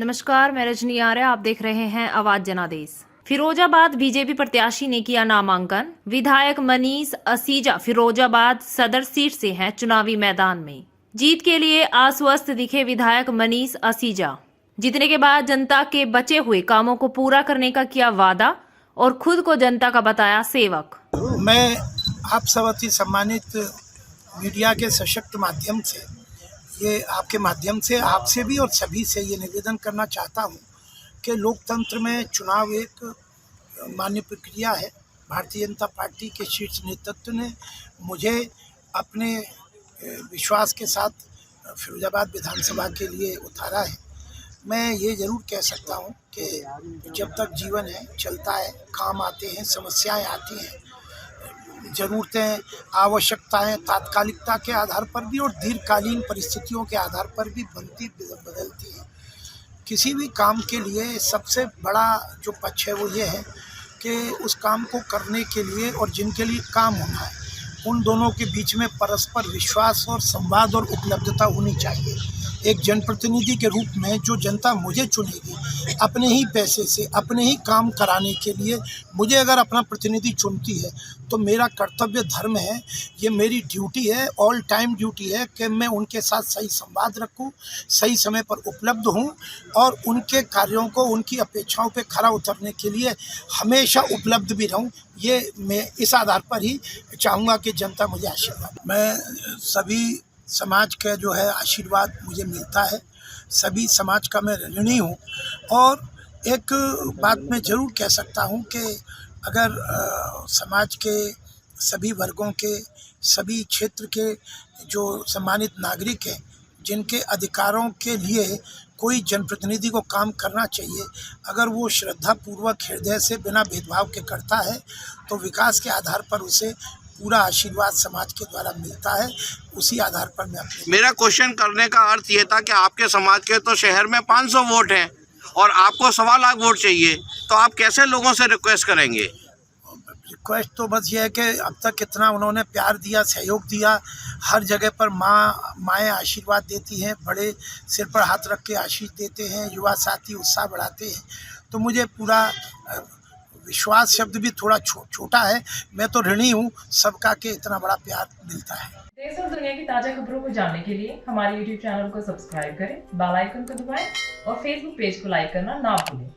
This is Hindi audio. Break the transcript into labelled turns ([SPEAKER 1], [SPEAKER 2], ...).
[SPEAKER 1] नमस्कार, मैं रजनी आर्य। आप देख रहे हैं आवाज जनादेश। फिरोजाबाद बीजेपी प्रत्याशी ने किया नामांकन। विधायक मनीष असीजा फिरोजाबाद सदर सीट से हैं चुनावी मैदान में। जीत के लिए आश्वस्त दिखे विधायक मनीष असीजा। जीतने के बाद जनता के बचे हुए कामों को पूरा करने का किया वादा और खुद को जनता का बताया सेवक।
[SPEAKER 2] मैं आप सब अति सम्मानित मीडिया के सशक्त माध्यम से, ये आपके माध्यम से आपसे भी और सभी से ये निवेदन करना चाहता हूँ कि लोकतंत्र में चुनाव एक मान्य प्रक्रिया है। भारतीय जनता पार्टी के शीर्ष नेतृत्व ने मुझे अपने विश्वास के साथ फिरोजाबाद विधानसभा के लिए उतारा है। मैं ये ज़रूर कह सकता हूँ कि जब तक जीवन है चलता है, काम आते हैं, समस्याएं आती हैं, ज़रूरतें, आवश्यकताएं तात्कालिकता के आधार पर भी और दीर्घकालीन परिस्थितियों के आधार पर भी बनती बदलती हैं। किसी भी काम के लिए सबसे बड़ा जो पक्ष है वो ये है कि उस काम को करने के लिए और जिनके लिए काम होना है उन दोनों के बीच में परस्पर विश्वास और संवाद और उपलब्धता होनी चाहिए। एक जनप्रतिनिधि के रूप में जो जनता मुझे चुनेगी अपने ही पैसे से अपने ही काम कराने के लिए, मुझे अगर अपना प्रतिनिधि चुनती है तो मेरा कर्तव्य धर्म है, ये मेरी ड्यूटी है, ऑल टाइम ड्यूटी है कि मैं उनके साथ सही संवाद रखूं, सही समय पर उपलब्ध हूं और उनके कार्यों को, उनकी अपेक्षाओं पे खरा उतरने के लिए हमेशा उपलब्ध भी रहूं। ये मैं इस आधार पर ही चाहूँगा कि जनता मुझे आशीर्वाद। मैं सभी समाज का जो है आशीर्वाद मुझे मिलता है, सभी समाज का मैं ऋणी हूँ। और एक बात मैं ज़रूर कह सकता हूँ कि अगर समाज के सभी वर्गों के, सभी क्षेत्र के जो सम्मानित नागरिक हैं जिनके अधिकारों के लिए कोई जनप्रतिनिधि को काम करना चाहिए, अगर वो श्रद्धापूर्वक हृदय से बिना भेदभाव के करता है तो विकास के आधार पर उसे पूरा आशीर्वाद समाज के द्वारा मिलता है। उसी आधार पर मैं
[SPEAKER 3] मेरा क्वेश्चन करने का अर्थ ये था कि आपके समाज के तो शहर में 500 वोट हैं और आपको 1.25 लाख वोट चाहिए, तो आप कैसे लोगों से रिक्वेस्ट करेंगे?
[SPEAKER 2] रिक्वेस्ट तो बस ये है कि अब तक कितना उन्होंने प्यार दिया, सहयोग दिया, हर जगह पर माएँ आशीर्वाद देती हैं, बड़े सिर पर हाथ रख के आशीष देते हैं, युवा साथी उत्साह बढ़ाते हैं। तो मुझे पूरा विश्वास शब्द भी थोड़ा छोटा है, मैं तो ऋणी हूँ सबका के इतना बड़ा प्यार मिलता है।
[SPEAKER 1] देश और दुनिया की ताजा खबरों को जानने के लिए हमारे YouTube चैनल को सब्सक्राइब करें, बेल आइकन को दबाएं और Facebook पेज को लाइक करना ना भूलें।